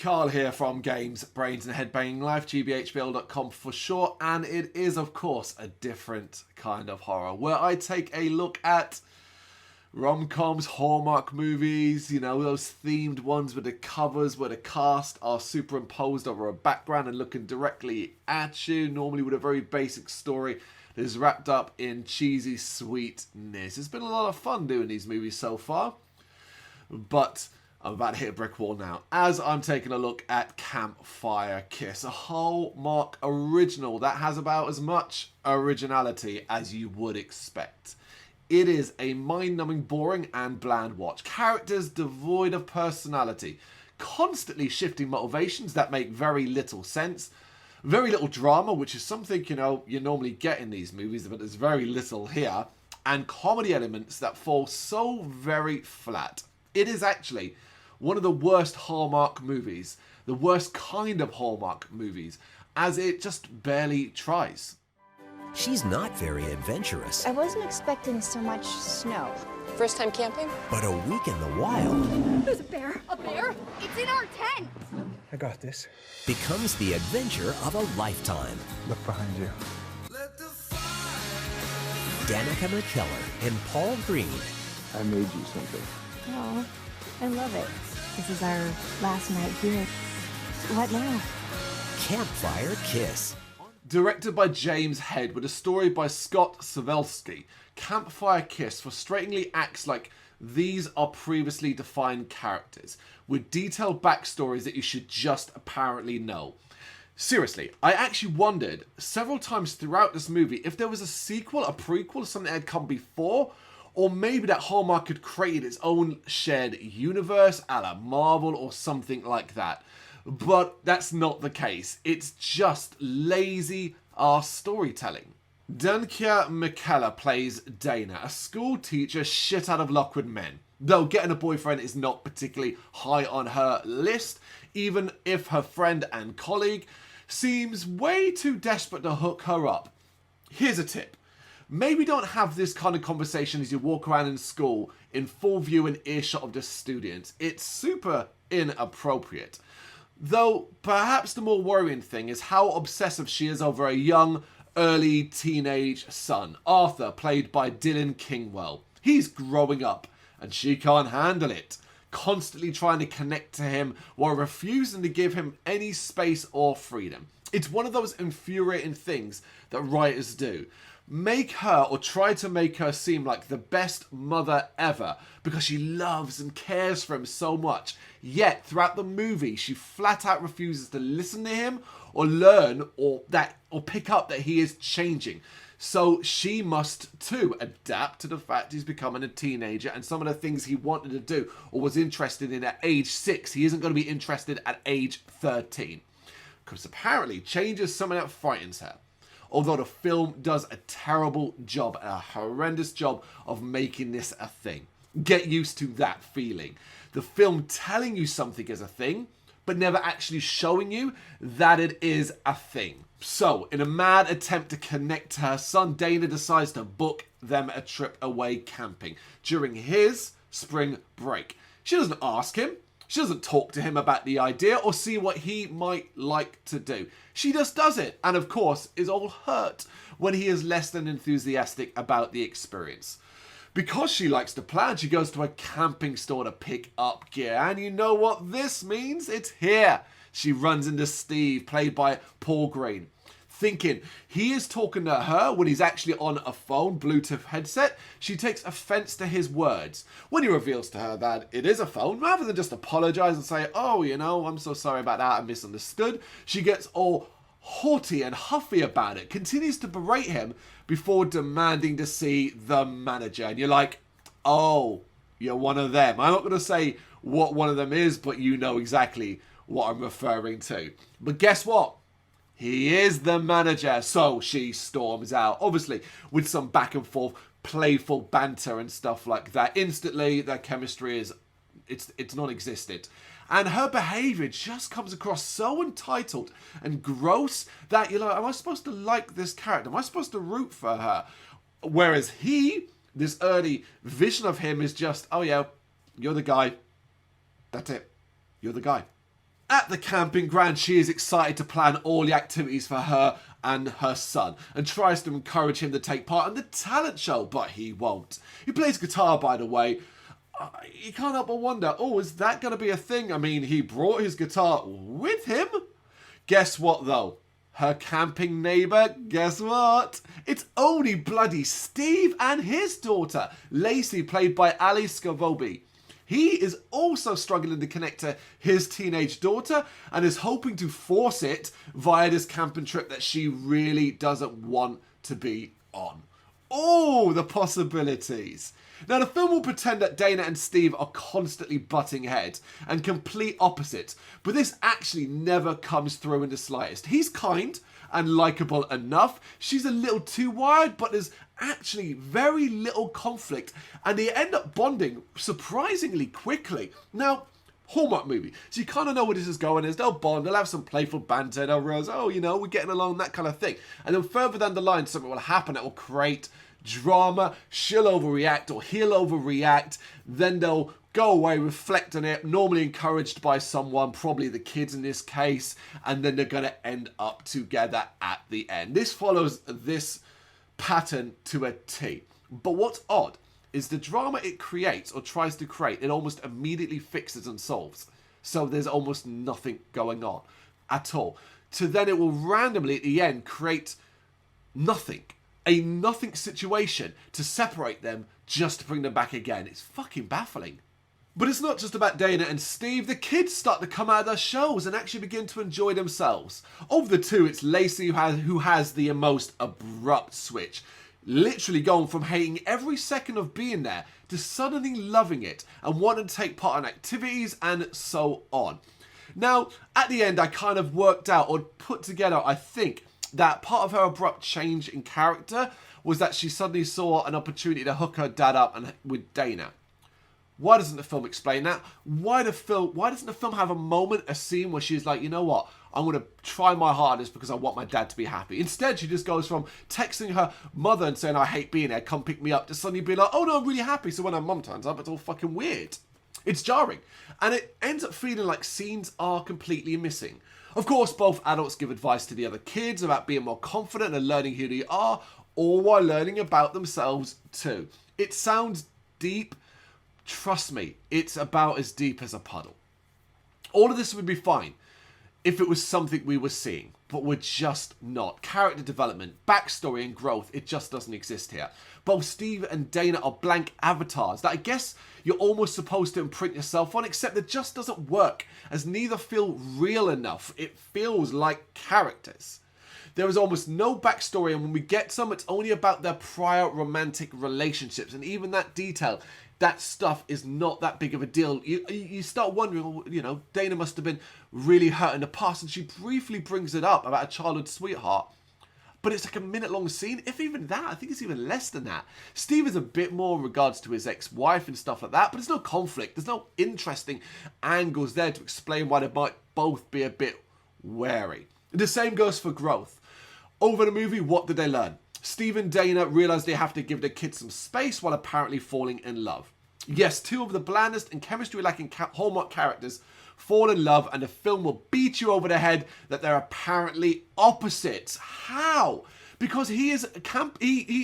Carl here from Brrraaains A Head-Banging Life, gbhblofficial for short, and it is of course a different kind of horror where I take a look at rom-coms, Hallmark movies, you know, those themed ones with the covers where the cast are superimposed over a background and looking directly at you, normally with a very basic story that is wrapped up in cheesy sweetness. It's been a lot of fun doing these movies so far, but I'm about to hit a brick wall now as I'm taking a look at Campfire Kiss, a Hallmark original that has about as much originality as you would expect. It is a mind-numbing, boring and bland watch. Characters devoid of personality, constantly shifting motivations that make very little sense, very little drama, which is something, you know, you normally get in these movies, but there's very little here, and comedy elements that fall so very flat. It is actually one of the worst Hallmark movies, the worst kind of Hallmark movies, as it just barely tries. She's not very adventurous. I wasn't expecting so much snow. First time camping? But a week in the wild. There's a bear. A bear? It's in our tent! I got this. Becomes the adventure of a lifetime. Look behind you. Danica McKellar and Paul Green. I made you something. Oh, I love it. This is our last night here. What now? Campfire Kiss. Directed by James Head with a story by Scott Savelski, Campfire Kiss frustratingly acts like these are previously defined characters with detailed backstories that you should just apparently know. Seriously, I actually wondered several times throughout this movie if there was a sequel, a prequel, something that had come before, or maybe that Hallmark had created its own shared universe a la Marvel or something like that. But that's not the case. It's just lazy ass storytelling. Danica McKellar plays Dana, a school teacher shit out of luck with men. Though getting a boyfriend is not particularly high on her list, even if her friend and colleague seems way too desperate to hook her up. Here's a tip. Maybe don't have this kind of conversation as you walk around in school in full view and earshot of the students. It's super inappropriate. Though perhaps the more worrying thing is how obsessive she is over a young, early teenage son, Arthur, played by Dylan Kingwell. He's growing up and she can't handle it, constantly trying to connect to him while refusing to give him any space or freedom. It's one of those infuriating things that writers do. Make her, or try to make her, seem like the best mother ever because she loves and cares for him so much. Yet throughout the movie she flat out refuses to listen to him or learn or pick up that he is changing. So she must too adapt to the fact he's becoming a teenager, and some of the things he wanted to do or was interested in at age 6, he isn't going to be interested at age 13. Because apparently change is something that frightens her. Although the film does a terrible job, a horrendous job of making this a thing. Get used to that feeling. The film telling you something is a thing, but never actually showing you that it is a thing. So, in a mad attempt to connect to her son, Dana decides to book them a trip away camping during his spring break. She doesn't ask him. She doesn't talk to him about the idea or see what he might like to do. She just does it, and of course is all hurt when he is less than enthusiastic about the experience. Because she likes to plan, she goes to a camping store to pick up gear, and you know what this means? It's here. She runs into Steve, played by Paul Green, thinking he is talking to her when he's actually on a phone, Bluetooth headset. She takes offense to his words. When he reveals to her that it is a phone, rather than just apologize and say, oh, you know, I'm so sorry about that, I misunderstood, she gets all haughty and huffy about it, continues to berate him before demanding to see the manager. And you're like, oh, you're one of them. I'm not going to say what one of them is, but you know exactly what I'm referring to. But guess what? He is the manager, so she storms out, obviously with some back and forth, playful banter and stuff like that. Instantly, their chemistry is, it's non-existent. And her behaviour just comes across so entitled and gross that you're like, am I supposed to like this character? Am I supposed to root for her? Whereas he, this early vision of him is just, oh yeah, you're the guy. That's it. You're the guy. At the camping ground, she is excited to plan all the activities for her and her son and tries to encourage him to take part in the talent show, but he won't. He plays guitar, by the way. You can't help but wonder, oh, is that going to be a thing? I mean, he brought his guitar with him. Guess what, though? Her camping neighbour, guess what? It's only bloody Steve and his daughter, Lacey, played by Ali Scavobi. He is also struggling to connect to his teenage daughter and is hoping to force it via this camping trip that she really doesn't want to be on. Oh, the possibilities. Now, the film will pretend that Dana and Steve are constantly butting heads and complete opposites, but this actually never comes through in the slightest. He's kind and likeable enough. She's a little too wired, but there's actually very little conflict, and they end up bonding surprisingly quickly. Now, Hallmark movie, so you kind of know where this is going. They'll bond, they'll have some playful banter, they'll realize, oh, you know, we're getting along, that kind of thing. And then further down the line, something will happen that will create drama. She'll overreact or he'll overreact. Then they'll go away, reflect on it, normally encouraged by someone, probably the kids in this case, and then they're going to end up together at the end. This follows this pattern to a T. But what's odd is the drama it creates or tries to create, it almost immediately fixes and solves. So there's almost nothing going on at all. So then it will randomly at the end create nothing. A nothing situation to separate them just to bring them back again. It's fucking baffling. But it's not just about Dana and Steve. The kids start to come out of their shells and actually begin to enjoy themselves. Of the two, it's Lacey who has the most abrupt switch. Literally going from hating every second of being there to suddenly loving it and wanting to take part in activities and so on. Now, at the end, I kind of worked out or put together, I think, that part of her abrupt change in character was that she suddenly saw an opportunity to hook her dad up with Dana. Why doesn't the film explain that? Why doesn't the film have a moment, a scene where she's like, you know what? I'm going to try my hardest because I want my dad to be happy. Instead, she just goes from texting her mother and saying, I hate being there, come pick me up, to suddenly being like, oh no, I'm really happy. So when her mum turns up, it's all fucking weird. It's jarring. And it ends up feeling like scenes are completely missing. Of course, both adults give advice to the other kids about being more confident and learning who they are, all while learning about themselves too. It sounds deep. Trust me, it's about as deep as a puddle. All of this would be fine if it was something we were seeing, but we're just not. Character development, backstory and growth, it just doesn't exist here. Both Steve and Dana are blank avatars that I guess you're almost supposed to imprint yourself on, except it just doesn't work, as neither feel real enough. It feels like characters. There is almost no backstory, and when we get some, it's only about their prior romantic relationships, and even that detail, that stuff is not that big of a deal. You start wondering, you know, Dana must have been really hurt in the past, and she briefly brings it up about a childhood sweetheart. But it's like a minute-long scene, if even that. I think it's even less than that. Steve is a bit more in regards to his ex-wife and stuff like that, but there's no conflict. There's no interesting angles there to explain why they might both be a bit wary. The same goes for growth. Over the movie, what did they learn? Steve and Dana realize they have to give their kids some space while apparently falling in love. Yes, two of the blandest and chemistry-lacking Hallmark characters fall in love, and the film will beat you over the head that they're apparently opposites. How? Because he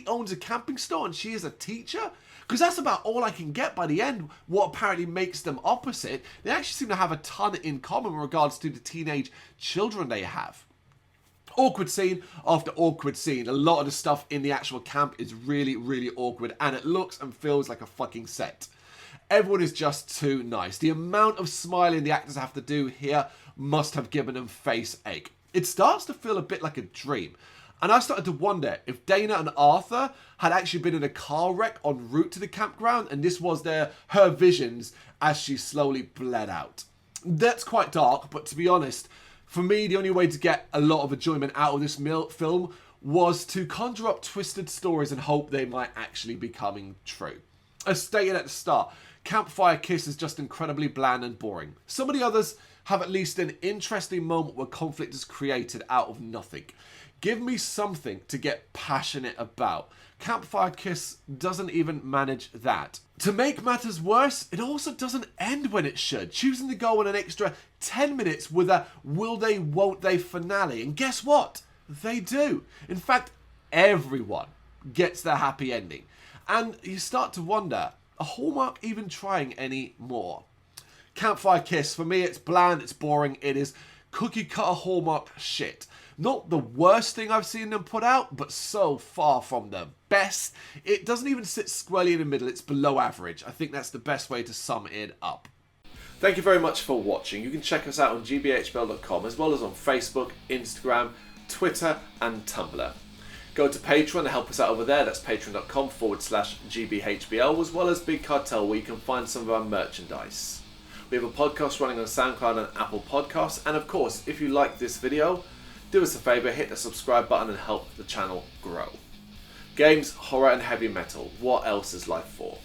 owns a camping store and she is a teacher? Because that's about all I can get by the end, what apparently makes them opposite. They actually seem to have a ton in common in regards to the teenage children they have. Awkward scene after awkward scene. A lot of the stuff in the actual camp is really, really awkward, and it looks and feels like a fucking set. Everyone is just too nice. The amount of smiling the actors have to do here must have given them face ache. It starts to feel a bit like a dream. And I started to wonder if Dana and Arthur had actually been in a car wreck en route to the campground, and this was her visions as she slowly bled out. That's quite dark, but to be honest, for me, the only way to get a lot of enjoyment out of this film was to conjure up twisted stories and hope they might actually be coming true. As stated at the start, Campfire Kiss is just incredibly bland and boring. Some of the others have at least an interesting moment where conflict is created out of nothing. Give me something to get passionate about. Campfire Kiss doesn't even manage that. To make matters worse, it also doesn't end when it should, choosing to go on an extra 10 minutes with a will they, won't they finale. And guess what? They do. In fact, everyone gets their happy ending. And you start to wonder, are Hallmark even trying any more? Campfire Kiss, for me, it's bland, it's boring, it is cookie cutter Hallmark shit. Not the worst thing I've seen them put out, but so far from the best. It doesn't even sit squarely in the middle, it's below average. I think that's the best way to sum it up. Thank you very much for watching. You can check us out on gbhbl.com as well as on Facebook, Instagram, Twitter and Tumblr. Go to Patreon to help us out over there. That's patreon.com/gbhbl, as well as Big Cartel, where you can find some of our merchandise. We have a podcast running on SoundCloud and Apple Podcasts. And of course, if you like this video, do us a favour, hit the subscribe button and help the channel grow. Games, horror and heavy metal. What else is life for?